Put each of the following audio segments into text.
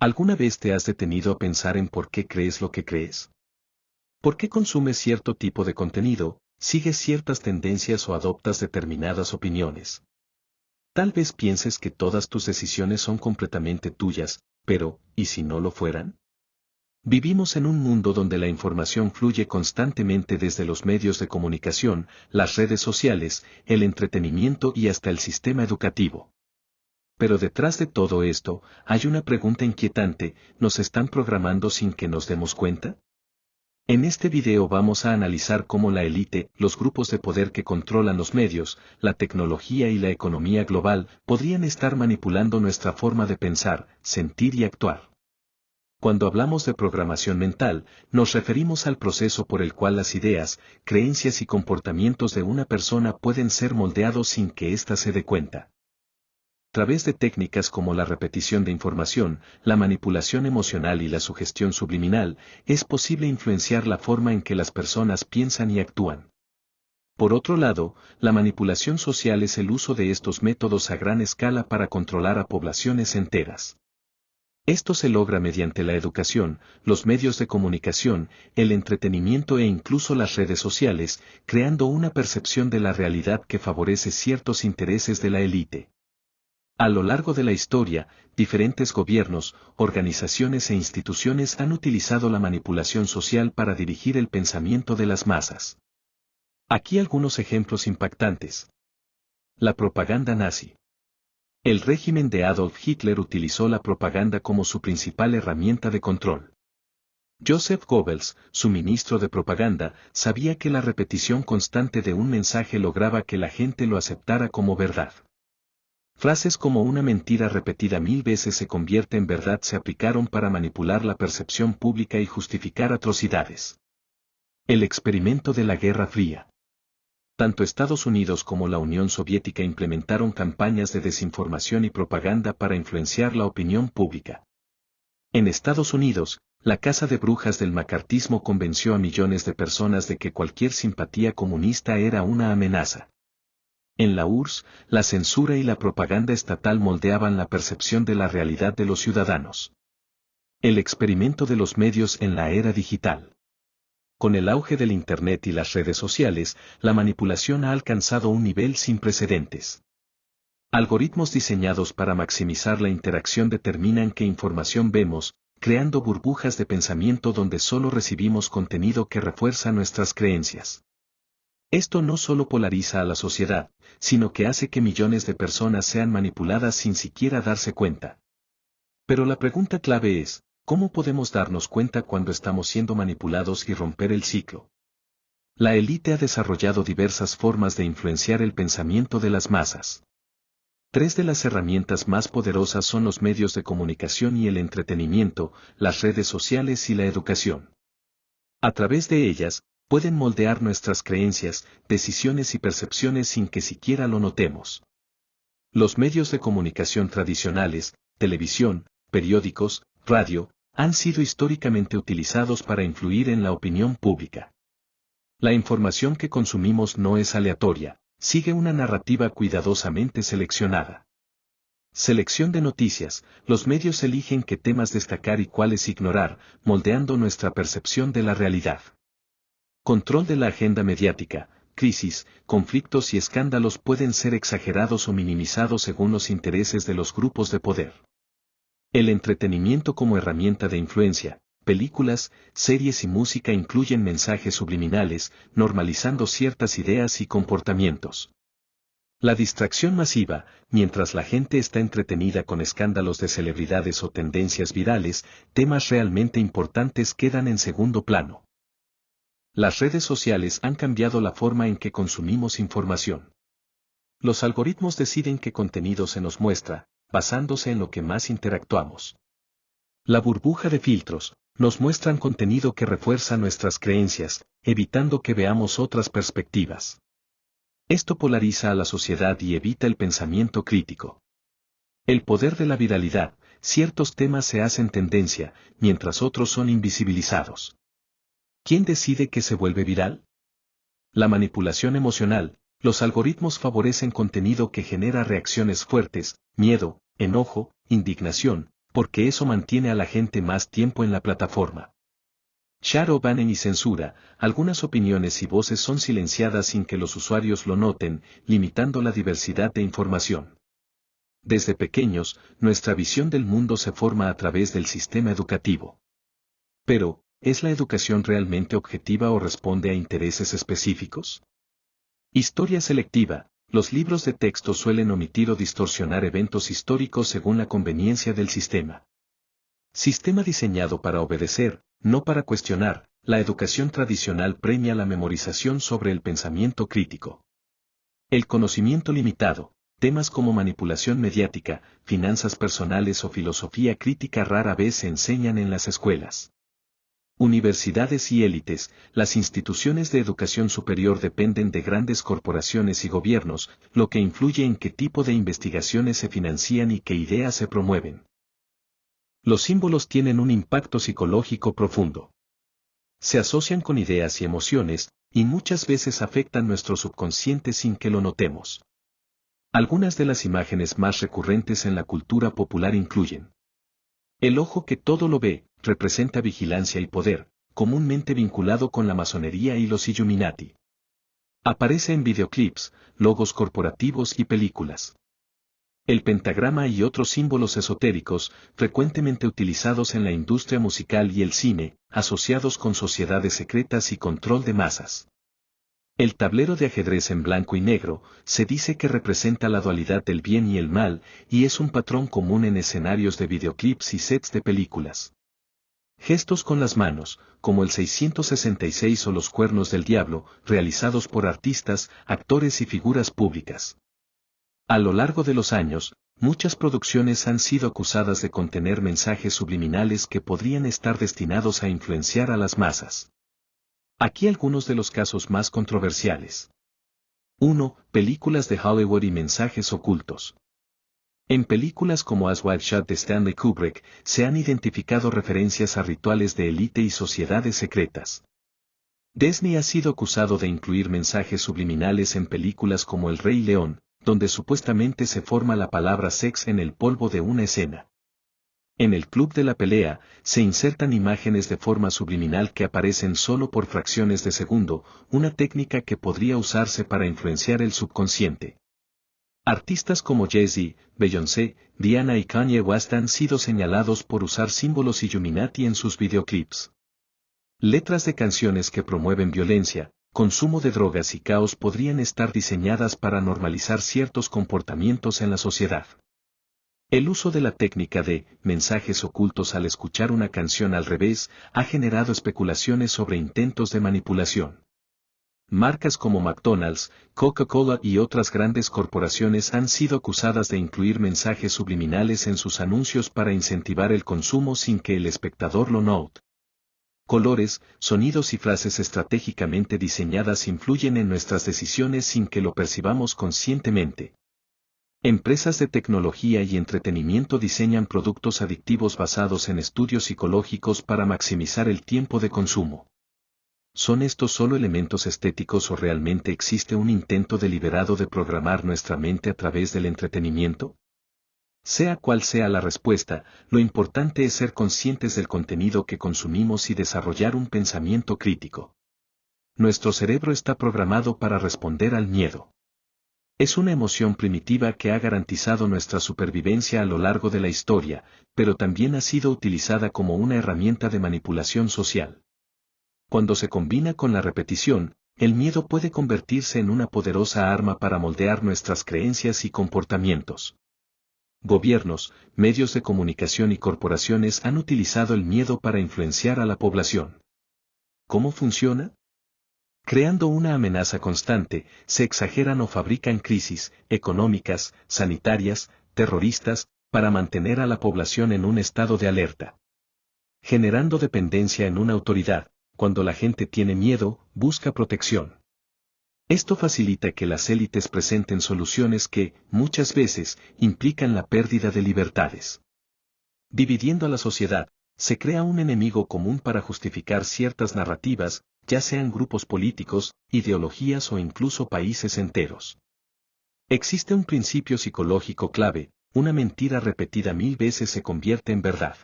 ¿Alguna vez te has detenido a pensar en por qué crees lo que crees? ¿Por qué consumes cierto tipo de contenido, sigues ciertas tendencias o adoptas determinadas opiniones? Tal vez pienses que todas tus decisiones son completamente tuyas, pero, ¿y si no lo fueran? Vivimos en un mundo donde la información fluye constantemente desde los medios de comunicación, las redes sociales, el entretenimiento y hasta el sistema educativo. Pero detrás de todo esto, hay una pregunta inquietante: ¿nos están programando sin que nos demos cuenta? En este video vamos a analizar cómo la élite, los grupos de poder que controlan los medios, la tecnología y la economía global podrían estar manipulando nuestra forma de pensar, sentir y actuar. Cuando hablamos de programación mental, nos referimos al proceso por el cual las ideas, creencias y comportamientos de una persona pueden ser moldeados sin que ésta se dé cuenta. A través de técnicas como la repetición de información, la manipulación emocional y la sugestión subliminal, es posible influenciar la forma en que las personas piensan y actúan. Por otro lado, la manipulación social es el uso de estos métodos a gran escala para controlar a poblaciones enteras. Esto se logra mediante la educación, los medios de comunicación, el entretenimiento e incluso las redes sociales, creando una percepción de la realidad que favorece ciertos intereses de la élite. A lo largo de la historia, diferentes gobiernos, organizaciones e instituciones han utilizado la manipulación social para dirigir el pensamiento de las masas. Aquí algunos ejemplos impactantes. La propaganda nazi. El régimen de Adolf Hitler utilizó la propaganda como su principal herramienta de control. Joseph Goebbels, su ministro de propaganda, sabía que la repetición constante de un mensaje lograba que la gente lo aceptara como verdad. Frases como una mentira repetida 1000 veces se convierte en verdad se aplicaron para manipular la percepción pública y justificar atrocidades. El experimento de la Guerra Fría. Tanto Estados Unidos como la Unión Soviética implementaron campañas de desinformación y propaganda para influenciar la opinión pública. En Estados Unidos, la caza de brujas del macartismo convenció a millones de personas de que cualquier simpatía comunista era una amenaza. En la URSS, la censura y la propaganda estatal moldeaban la percepción de la realidad de los ciudadanos. El experimento de los medios en la era digital. Con el auge del Internet y las redes sociales, la manipulación ha alcanzado un nivel sin precedentes. Algoritmos diseñados para maximizar la interacción determinan qué información vemos, creando burbujas de pensamiento donde solo recibimos contenido que refuerza nuestras creencias. Esto no solo polariza a la sociedad, sino que hace que millones de personas sean manipuladas sin siquiera darse cuenta. Pero la pregunta clave es: ¿cómo podemos darnos cuenta cuando estamos siendo manipulados y romper el ciclo? La élite ha desarrollado diversas formas de influenciar el pensamiento de las masas. Tres de las herramientas más poderosas son los medios de comunicación y el entretenimiento, las redes sociales y la educación. A través de ellas, pueden moldear nuestras creencias, decisiones y percepciones sin que siquiera lo notemos. Los medios de comunicación tradicionales, televisión, periódicos, radio, han sido históricamente utilizados para influir en la opinión pública. La información que consumimos no es aleatoria, sigue una narrativa cuidadosamente seleccionada. Selección de noticias: los medios eligen qué temas destacar y cuáles ignorar, moldeando nuestra percepción de la realidad. Control de la agenda mediática: crisis, conflictos y escándalos pueden ser exagerados o minimizados según los intereses de los grupos de poder. El entretenimiento como herramienta de influencia: películas, series y música incluyen mensajes subliminales, normalizando ciertas ideas y comportamientos. La distracción masiva: mientras la gente está entretenida con escándalos de celebridades o tendencias virales, temas realmente importantes quedan en segundo plano. Las redes sociales han cambiado la forma en que consumimos información. Los algoritmos deciden qué contenido se nos muestra, basándose en lo que más interactuamos. La burbuja de filtros: nos muestran contenido que refuerza nuestras creencias, evitando que veamos otras perspectivas. Esto polariza a la sociedad y evita el pensamiento crítico. El poder de la viralidad: ciertos temas se hacen tendencia, mientras otros son invisibilizados. ¿Quién decide qué se vuelve viral? La manipulación emocional: los algoritmos favorecen contenido que genera reacciones fuertes, miedo, enojo, indignación, porque eso mantiene a la gente más tiempo en la plataforma. Shadow banning y censura, algunas opiniones y voces son silenciadas sin que los usuarios lo noten, limitando la diversidad de información. Desde pequeños, nuestra visión del mundo se forma a través del sistema educativo. Pero, ¿es la educación realmente objetiva o responde a intereses específicos? Historia selectiva. Los libros de texto suelen omitir o distorsionar eventos históricos según la conveniencia del sistema. Sistema diseñado para obedecer, no para cuestionar. La educación tradicional premia la memorización sobre el pensamiento crítico. El conocimiento limitado. Temas como manipulación mediática, finanzas personales o filosofía crítica rara vez se enseñan en las escuelas. Universidades y élites. Las instituciones de educación superior dependen de grandes corporaciones y gobiernos, lo que influye en qué tipo de investigaciones se financian y qué ideas se promueven. Los símbolos tienen un impacto psicológico profundo. Se asocian con ideas y emociones, y muchas veces afectan nuestro subconsciente sin que lo notemos. Algunas de las imágenes más recurrentes en la cultura popular incluyen: el ojo que todo lo ve, representa vigilancia y poder, comúnmente vinculado con la masonería y los Illuminati. Aparece en videoclips, logos corporativos y películas. El pentagrama y otros símbolos esotéricos, frecuentemente utilizados en la industria musical y el cine, asociados con sociedades secretas y control de masas. El tablero de ajedrez en blanco y negro, se dice que representa la dualidad del bien y el mal, y es un patrón común en escenarios de videoclips y sets de películas. Gestos con las manos, como el 666 o los cuernos del diablo, realizados por artistas, actores y figuras públicas. A lo largo de los años, muchas producciones han sido acusadas de contener mensajes subliminales que podrían estar destinados a influenciar a las masas. Aquí algunos de los casos más controversiales. 1. Películas de Hollywood y mensajes ocultos. En películas como As Wide Shut de Stanley Kubrick, se han identificado referencias a rituales de élite y sociedades secretas. Disney ha sido acusado de incluir mensajes subliminales en películas como El Rey León, donde supuestamente se forma la palabra sex en el polvo de una escena. En el Club de la Pelea, se insertan imágenes de forma subliminal que aparecen solo por fracciones de segundo, una técnica que podría usarse para influenciar el subconsciente. Artistas como Jay-Z, Beyoncé, Rihanna y Kanye West han sido señalados por usar símbolos Illuminati en sus videoclips. Letras de canciones que promueven violencia, consumo de drogas y caos podrían estar diseñadas para normalizar ciertos comportamientos en la sociedad. El uso de la técnica de mensajes ocultos al escuchar una canción al revés ha generado especulaciones sobre intentos de manipulación. Marcas como McDonald's, Coca-Cola y otras grandes corporaciones han sido acusadas de incluir mensajes subliminales en sus anuncios para incentivar el consumo sin que el espectador lo note. Colores, sonidos y frases estratégicamente diseñadas influyen en nuestras decisiones sin que lo percibamos conscientemente. Empresas de tecnología y entretenimiento diseñan productos adictivos basados en estudios psicológicos para maximizar el tiempo de consumo. ¿Son estos solo elementos estéticos o realmente existe un intento deliberado de programar nuestra mente a través del entretenimiento? Sea cual sea la respuesta, lo importante es ser conscientes del contenido que consumimos y desarrollar un pensamiento crítico. Nuestro cerebro está programado para responder al miedo. Es una emoción primitiva que ha garantizado nuestra supervivencia a lo largo de la historia, pero también ha sido utilizada como una herramienta de manipulación social. Cuando se combina con la repetición, el miedo puede convertirse en una poderosa arma para moldear nuestras creencias y comportamientos. Gobiernos, medios de comunicación y corporaciones han utilizado el miedo para influenciar a la población. ¿Cómo funciona? Creando una amenaza constante, se exageran o fabrican crisis económicas, sanitarias, terroristas, para mantener a la población en un estado de alerta. Generando dependencia en una autoridad, cuando la gente tiene miedo, busca protección. Esto facilita que las élites presenten soluciones que, muchas veces, implican la pérdida de libertades. Dividiendo a la sociedad, se crea un enemigo común para justificar ciertas narrativas, ya sean grupos políticos, ideologías o incluso países enteros. Existe un principio psicológico clave: una mentira repetida 1000 veces se convierte en verdad.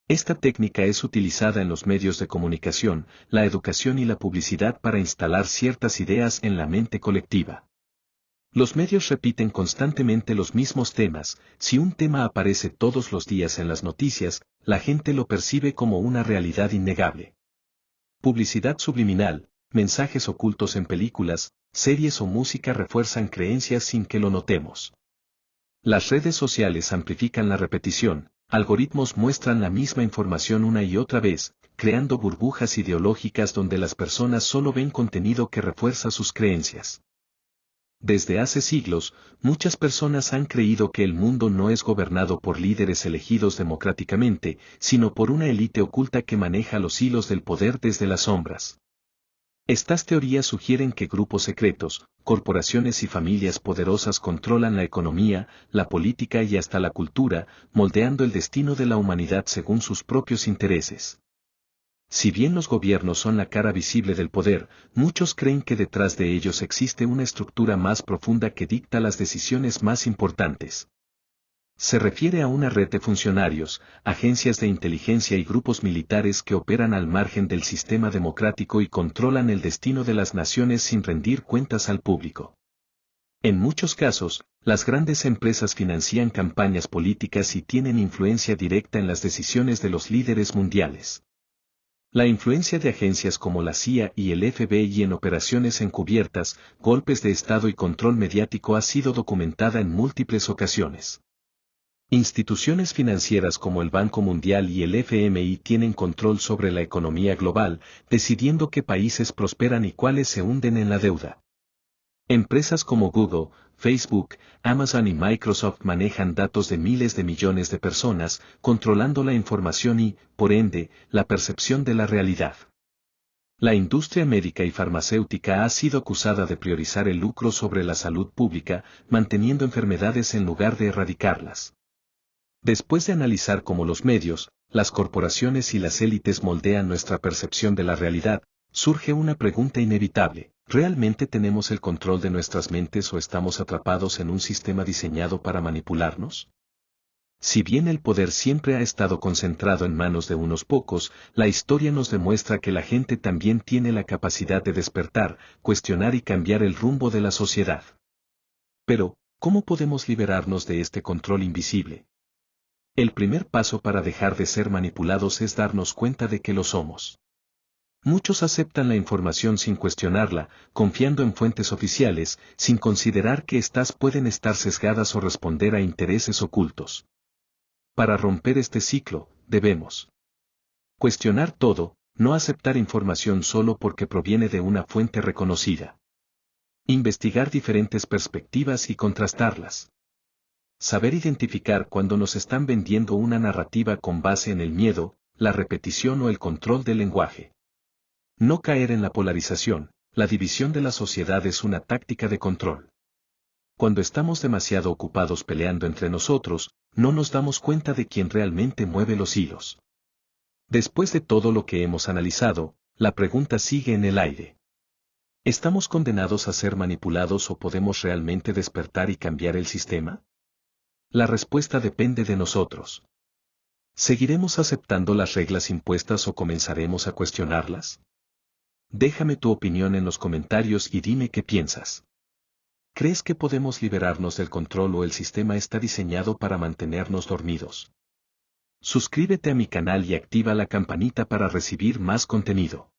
Esta técnica es utilizada en los medios de comunicación, la educación y la publicidad para instalar ciertas ideas en la mente colectiva. Los medios repiten constantemente los mismos temas. Si un tema aparece todos los días en las noticias, la gente lo percibe como una realidad innegable. Publicidad subliminal, mensajes ocultos en películas, series o música refuerzan creencias sin que lo notemos. Las redes sociales amplifican la repetición, algoritmos muestran la misma información una y otra vez, creando burbujas ideológicas donde las personas solo ven contenido que refuerza sus creencias. Desde hace siglos, muchas personas han creído que el mundo no es gobernado por líderes elegidos democráticamente, sino por una élite oculta que maneja los hilos del poder desde las sombras. Estas teorías sugieren que grupos secretos, corporaciones y familias poderosas controlan la economía, la política y hasta la cultura, moldeando el destino de la humanidad según sus propios intereses. Si bien los gobiernos son la cara visible del poder, muchos creen que detrás de ellos existe una estructura más profunda que dicta las decisiones más importantes. Se refiere a una red de funcionarios, agencias de inteligencia y grupos militares que operan al margen del sistema democrático y controlan el destino de las naciones sin rendir cuentas al público. En muchos casos, las grandes empresas financian campañas políticas y tienen influencia directa en las decisiones de los líderes mundiales. La influencia de agencias como la CIA y el FBI en operaciones encubiertas, golpes de Estado y control mediático ha sido documentada en múltiples ocasiones. Instituciones financieras como el Banco Mundial y el FMI tienen control sobre la economía global, decidiendo qué países prosperan y cuáles se hunden en la deuda. Empresas como Google, Facebook, Amazon y Microsoft manejan datos de miles de millones de personas, controlando la información y, por ende, la percepción de la realidad. La industria médica y farmacéutica ha sido acusada de priorizar el lucro sobre la salud pública, manteniendo enfermedades en lugar de erradicarlas. Después de analizar cómo los medios, las corporaciones y las élites moldean nuestra percepción de la realidad, surge una pregunta inevitable: ¿realmente tenemos el control de nuestras mentes o estamos atrapados en un sistema diseñado para manipularnos? Si bien el poder siempre ha estado concentrado en manos de unos pocos, la historia nos demuestra que la gente también tiene la capacidad de despertar, cuestionar y cambiar el rumbo de la sociedad. Pero, ¿cómo podemos liberarnos de este control invisible? El primer paso para dejar de ser manipulados es darnos cuenta de que lo somos. Muchos aceptan la información sin cuestionarla, confiando en fuentes oficiales, sin considerar que éstas pueden estar sesgadas o responder a intereses ocultos. Para romper este ciclo, debemos cuestionar todo, no aceptar información solo porque proviene de una fuente reconocida. Investigar diferentes perspectivas y contrastarlas. Saber identificar cuando nos están vendiendo una narrativa con base en el miedo, la repetición o el control del lenguaje. No caer en la polarización. La división de la sociedad es una táctica de control. Cuando estamos demasiado ocupados peleando entre nosotros, no nos damos cuenta de quién realmente mueve los hilos. Después de todo lo que hemos analizado, la pregunta sigue en el aire. ¿Estamos condenados a ser manipulados o podemos realmente despertar y cambiar el sistema? La respuesta depende de nosotros. ¿Seguiremos aceptando las reglas impuestas o comenzaremos a cuestionarlas? Déjame tu opinión en los comentarios y dime qué piensas. ¿Crees que podemos liberarnos del control o el sistema está diseñado para mantenernos dormidos? Suscríbete a mi canal y activa la campanita para recibir más contenido.